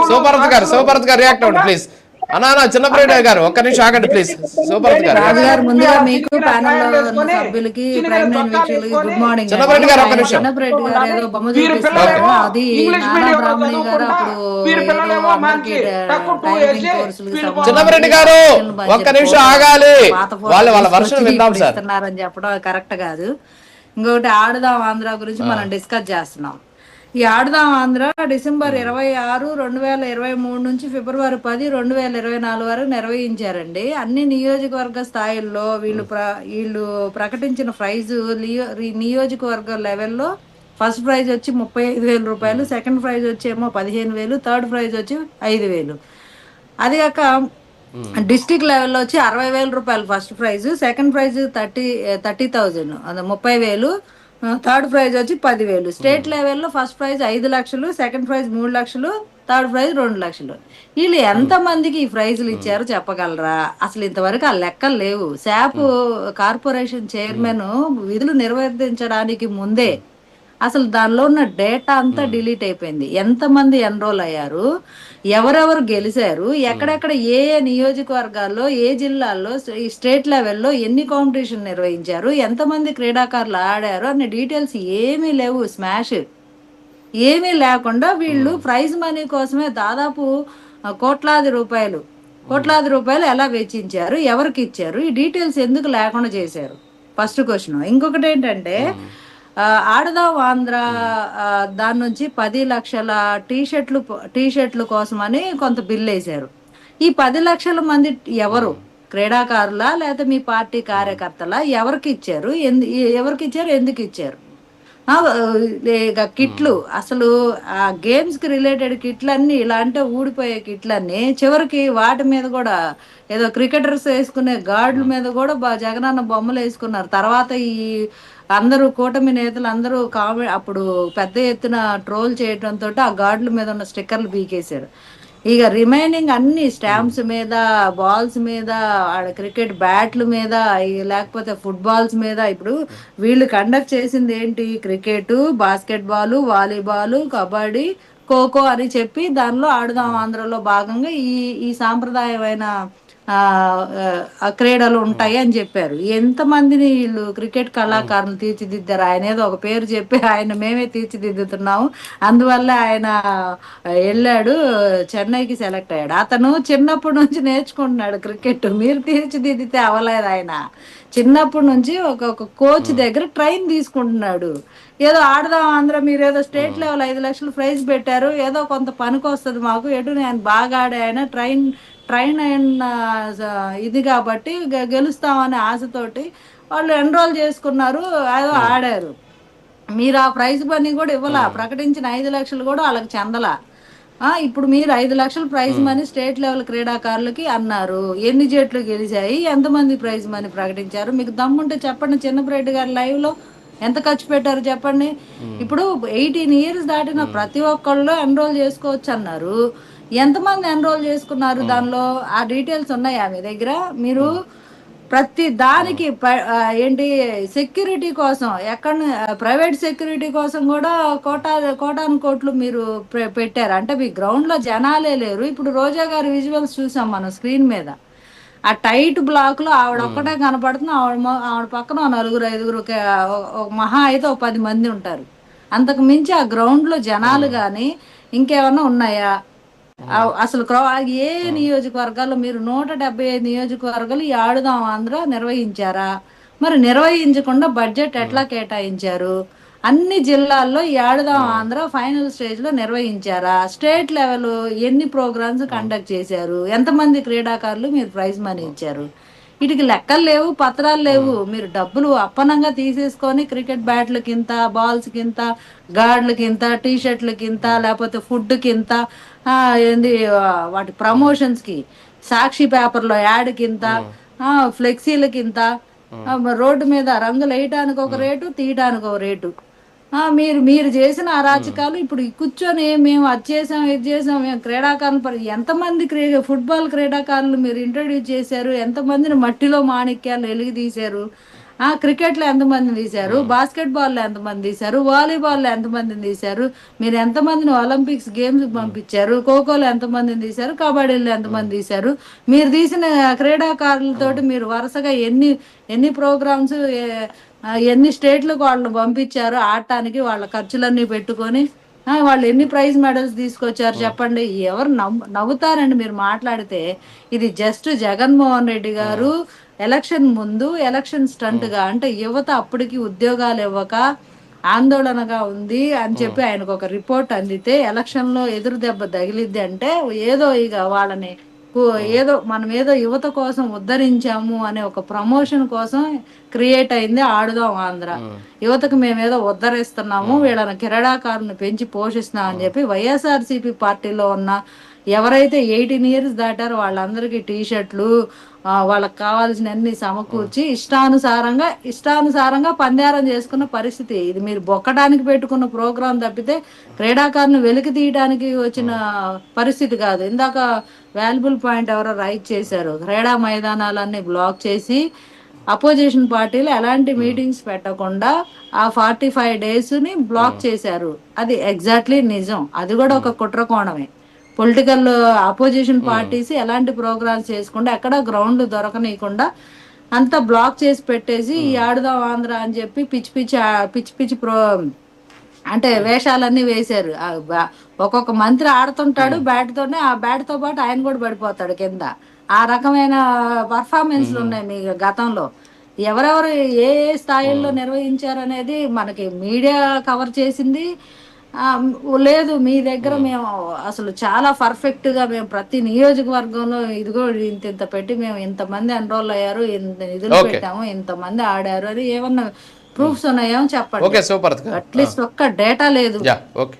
శివభరత్ గారు రియాక్ట్ అవ్వండి ప్లీజ్. అన్నా చిన్నప్రేడ్ గారు ఒక్క నిమిషం ఆగండి ప్లీజ్. శివభరత్ గారు ముందుగా మీకు ప్యానెల్ లో ఉన్న సభ్యులకి ప్రైమ్ లైన్ వీక్షకులకి గుడ్ మార్నింగ్. చిన్నప్రేడ్ గారు ఒక్క నిమిషం. చిన్నప్రేడ్ గారు ఏదో బొమ్మ చూపిస్తారు, అది నానా బ్రాహ్మణి గారు అప్పుడు చిన్నప్రేడ్ గారు ఒక్క నిమిషం ఆగాలి, వాళ్ళ వర్షం విందాం సార్ ఇస్తున్నారని చెప్పడం కరెక్ట్ కాదు. ఇంకొకటి ఆడుదాం ఆంధ్ర గురించి మనం డిస్కస్ చేస్తున్నాం. ఈ ఆడుదాం ఆంధ్ర డిసెంబర్ 26, 2023 నుంచి ఫిబ్రవరి 10, 2024 వరకు నిర్వహించారండి. అన్ని నియోజకవర్గ స్థాయిల్లో వీళ్ళు ప్రకటించిన ప్రైజ్ నియోజకవర్గ లెవెల్లో ఫస్ట్ ప్రైజ్ వచ్చి 35,000 రూపాయలు, సెకండ్ ప్రైజ్ వచ్చి ఏమో 15,000, థర్డ్ ప్రైజ్ వచ్చి 5,000. అది కాక డిస్టిక్ లెవెల్లో వచ్చి 60,000 రూపాయలు ఫస్ట్ ప్రైజ్, సెకండ్ ప్రైజ్ 30,000 అది 30,000, థర్డ్ ప్రైజ్ వచ్చి 10,000. స్టేట్ లెవెల్లో ఫస్ట్ ప్రైజ్ 5 లక్షలు, సెకండ్ ప్రైజ్ 3 లక్షలు, థర్డ్ ప్రైజ్ 2 లక్షలు. వీళ్ళు ఎంత మందికి ఈ ప్రైజులు ఇచ్చారో చెప్పగలరా? అసలు ఇంతవరకు ఆ లెక్కలు లేవు. శాప్ కార్పొరేషన్ చైర్మన్ విధులు నిర్వర్తించడానికి ముందే అసలు దానిలో ఉన్న డేటా అంతా డిలీట్ అయిపోయింది. ఎంతమంది ఎన్రోల్ అయ్యారు, ఎవరెవరు గెలిచారు, ఎక్కడెక్కడ ఏ నియోజకవర్గాల్లో ఏ జిల్లాల్లో ఈ స్టేట్ లెవెల్లో ఎన్ని కాంపిటీషన్ నిర్వహించారు, ఎంతమంది క్రీడాకారులు ఆడారు అనే డీటెయిల్స్ ఏమీ లేవు. స్మాష్ ఏమీ లేకుండా వీళ్ళు ప్రైజ్ మనీ కోసమే దాదాపు కోట్లాది రూపాయలు ఎలా వెచ్చించారు, ఎవరికి ఇచ్చారు, ఈ డీటెయిల్స్ ఎందుకు లేకుండా చేశారు? First question. ఇంకొకటి ఏంటంటే ఆడదాం ఆంధ్ర దాని నుంచి 10 లక్షల టీషర్ట్లు కోసమని కొంత బిల్లు వేశారు. ఈ 10 లక్షల మంది ఎవరు? క్రీడాకారులా లేకపోతే మీ పార్టీ కార్యకర్తలా? ఎవరికి ఇచ్చారు, ఎందుకు ఇచ్చారు? కిట్లు అసలు ఆ గేమ్స్ కి రిలేటెడ్ కిట్లన్నీ ఇలా అంటే ఊడిపోయే కిట్లన్నీ చివరికి వాటి మీద కూడా ఏదో క్రికెటర్స్ వేసుకునే గార్డుల మీద కూడా జగనన్న బొమ్మలు వేసుకున్నారు. తర్వాత ఈ అందరూ కూటమి నేతలు అందరూ అప్పుడు పెద్ద ఎత్తున ట్రోల్ చేయడంతో ఆ గార్డుల మీద ఉన్న స్టిక్కర్లు పీకేశారు. ఇక రిమైనింగ్ అన్ని స్టాంప్స్ మీద, బాల్స్ మీద, క్రికెట్ బ్యాట్ల మీద, లేకపోతే ఫుట్బాల్స్ మీద. ఇప్పుడు వీళ్ళు కండక్ట్ చేసింది ఏంటి? Cricket, basket ball, volleyball, kabaddi, kho kho అని చెప్పి దానిలో ఆడుదాం ఆంధ్రలో భాగంగా ఈ సాంప్రదాయమైన క్రీడలు ఉంటాయి అని చెప్పారు. ఎంతమందిని వీళ్ళు క్రికెట్ కళాకారులు తీర్చిదిద్దారు? ఆయన ఏదో ఒక పేరు చెప్పి ఆయన మేమే తీర్చిదిద్దుతున్నాము, అందువల్ల ఆయన వెళ్ళాడు చెన్నైకి సెలెక్ట్ అయ్యాడు. అతను చిన్నప్పటి నుంచి నేర్చుకుంటున్నాడు క్రికెట్. మీరు తీర్చిదిద్దితే అవలేదు. ఆయన చిన్నప్పటి నుంచి ఒక కోచ్ దగ్గర ట్రైన్ తీసుకుంటున్నాడు. ఏదో ఆడదాం ఆంధ్ర మీరు ఏదో స్టేట్ లెవెల్ 5 లక్షలు ప్రైజ్ పెట్టారు, ఏదో కొంత పనికి వస్తుంది మాకు, ఎటు నేను బాగా ఆడే ఆయన ట్రైన్ అయిన ఇది కాబట్టి గెలుస్తామనే ఆశతోటి వాళ్ళు ఎన్రోల్ చేసుకున్నారు, ఏదో ఆడారు. మీరు ఆ ప్రైజ్ మనీ కూడా ఇవ్వాల, ప్రకటించిన 5 లక్షలు కూడా వాళ్ళకి చెందలా. ఇప్పుడు మీరు 5 లక్షల ప్రైజ్ మనీ స్టేట్ లెవెల్ క్రీడాకారులకి అన్నారు. ఎన్ని జట్లు గెలిచాయి, ఎంతమంది ప్రైజ్ మనీ ప్రకటించారు? మీకు దమ్ముంటే చెప్పండి. చిన్నప్రెడ్డి గారు లైవ్ లో ఎంత ఖర్చు పెట్టారు చెప్పండి. ఇప్పుడు 18 years దాటిన ప్రతి ఒక్కళ్ళు ఎన్రోల్ చేసుకోవచ్చు అన్నారు. ఎంతమంది ఎన్రోల్ చేసుకున్నారు? దానిలో ఆ డీటెయిల్స్ ఉన్నాయా మీ దగ్గర? మీరు ప్రతి దానికి ఏంటి సెక్యూరిటీ కోసం ఎక్కడ ప్రైవేట్ సెక్యూరిటీ కోసం కూడా కోటాను కోట్లు మీరు పెట్టారు. అంటే మీ గ్రౌండ్ లో జనాలే లేరు. ఇప్పుడు రోజా గారి విజువల్స్ చూసాం మనం స్క్రీన్ మీద. ఆ టైట్ బ్లాక్ లో ఆవిడ ఒక్కటే కనపడుతుంది. ఆవిడ పక్కన 4-5 మహా అయితే 10 మంది ఉంటారు. అంతకు మించి ఆ గ్రౌండ్ లో జనాలు గాని ఇంకేమన్నా ఉన్నాయా? అసలు ఏ నియోజకవర్గాల్లో మీరు 175 నియోజకవర్గాలు ఈ ఆడుదాం ఆంధ్ర నిర్వహించారా? మరి నిర్వహించకుండా బడ్జెట్ ఎట్లా కేటాయించారు? అన్ని జిల్లాల్లో ఈ ఆడుదాం ఆంధ్ర ఫైనల్ స్టేజ్ లో నిర్వహించారా? స్టేట్ లెవెల్ ఎన్ని ప్రోగ్రామ్స్ కండక్ట్ చేశారు? ఎంతమంది క్రీడాకారులు మీరు ప్రైజ్ మనీ ఇచ్చారు? వీటికి లెక్కలు లేవు, పత్రాలు లేవు. మీరు డబ్బులు అప్పనంగా తీసేసుకొని క్రికెట్ బ్యాట్లకి ఇంత, బాల్స్ కింత, గార్డులకి ఇంత, టీషర్ట్లకి ఇంత, లేకపోతే ఫుడ్ కింత, ఏంది వాటి ప్రమోషన్స్ కి, సాక్షి పేపర్లో యాడ్ కింత, ఫ్లెక్సీలకి ఇంత, రోడ్డు మీద రంగులు వేయటానికి ఒక రేటు, తీయటానికి ఒక రేటు. మీరు చేసిన అరాచకాలు ఇప్పుడు కూర్చొని మేము అది చేసాం ఇది చేసాం, మేము క్రీడాకారులు ఎంతమంది ఫుట్బాల్ క్రీడాకారులు మీరు ఇంట్రడ్యూస్ చేశారు? ఎంతమందిని మట్టిలో మాణిక్యాలు వెలిగి తీశారు? క్రికెట్లో ఎంతమందిని తీశారు, బాస్కెట్ బాల్లో ఎంతమంది తీశారు, వాలీబాల్లో ఎంతమందిని తీశారు, మీరు ఎంతమందిని ఒలింపిక్స్ గేమ్స్ పంపించారు, ఖోఖోలో ఎంతమందిని తీశారు, కబడ్డీలో ఎంతమంది తీశారు, మీరు తీసిన క్రీడాకారులతోటి మీరు వరుసగా ఎన్ని ప్రోగ్రామ్స్ ఎన్ని స్టేట్లకు వాళ్ళని పంపించారు ఆడటానికి, వాళ్ళ ఖర్చులన్నీ పెట్టుకొని వాళ్ళు ఎన్ని ప్రైజ్ మెడల్స్ తీసుకొచ్చారు చెప్పండి. ఎవరు నవ్వుతారండి మీరు మాట్లాడితే. ఇది జస్ట్ జగన్మోహన్ రెడ్డి గారు ఎలక్షన్ ముందు ఎలక్షన్ స్టంట్ గా, అంటే యువత అప్పటికి ఉద్యోగాలు ఇవ్వక ఆందోళనగా ఉంది అని చెప్పి ఆయనకు ఒక రిపోర్ట్ అందితే ఎలక్షన్ లో ఎదురు దెబ్బ తగిలిద్ది అంటే ఏదో ఇక వాళ్ళని ఏదో మనం ఏదో యువత కోసం ఉద్ధరించాము అనే ఒక ప్రమోషన్ కోసం క్రియేట్ అయింది ఆడుదాం ఆంధ్ర. యువతకు మేమేదో ఉద్ధరిస్తున్నాము, వీళ్ళని క్రీడాకారులను పెంచి పోషిస్తున్నాం అని చెప్పి వైఎస్ఆర్సీపీ పార్టీలో ఉన్న ఎవరైతే 18 years దాటారో వాళ్ళందరికీ టీషర్ట్లు, వాళ్ళకి కావాల్సిన అన్ని సమకూర్చి ఇష్టానుసారంగా పందారం చేసుకున్న పరిస్థితి ఇది. మీరు బొక్కడానికి పెట్టుకున్న ప్రోగ్రాం తప్పితే క్రీడాకారుని వెలికి తీయడానికి వచ్చిన పరిస్థితి కాదు. ఇందాక వాల్యుబుల్ పాయింట్ ఎవరో రైట్ చేశారు, క్రీడా మైదానాలన్నీ బ్లాక్ చేసి అపోజిషన్ పార్టీలు ఎలాంటి మీటింగ్స్ పెట్టకుండా ఆ 45 days ని బ్లాక్ చేశారు. అది ఎగ్జాక్ట్లీ నిజం, అది కూడా ఒక కుట్ర కోణమే. పొలిటికల్ అపోజిషన్ పార్టీస్ ఎలాంటి ప్రోగ్రామ్స్ చేసుకుంటే ఎక్కడ గ్రౌండ్ దొరకనీయకుండా అంతా బ్లాక్ చేసి పెట్టేసి ఈ ఆడుదాం ఆంధ్ర అని చెప్పి పిచ్చి పిచ్చి అంటే వేషాలన్నీ వేశారు. ఒక్కొక్క మంత్రి ఆడుతుంటాడు బ్యాట్ తోనే, ఆ బ్యాట్ తో పాటు ఆయన కూడా పడిపోతాడు కింద. ఆ రకమైన పర్ఫార్మెన్స్లు ఉన్నాయి మీ గతంలో. ఎవరెవరు ఏ స్థాయిల్లో నిర్వహించారు అనేది మనకి మీడియా కవర్ చేసింది లేదు. మీ దగ్గర మేము అసలు చాలా పర్ఫెక్ట్ గా మేము ప్రతి నియోజకవర్గంలో ఇదిగో ఇంత పెట్టి మేము ఇంతమంది ఎన్రోల్ అయ్యారు, ఇంత నిధులు పెట్టాము, ఇంతమంది ఆడారు అని ఏమన్నా ప్రూఫ్స్ ఉన్నాయేమో చెప్పండి. అట్లీస్ట్ ఒక్క డేటా లేదు. ఓకే.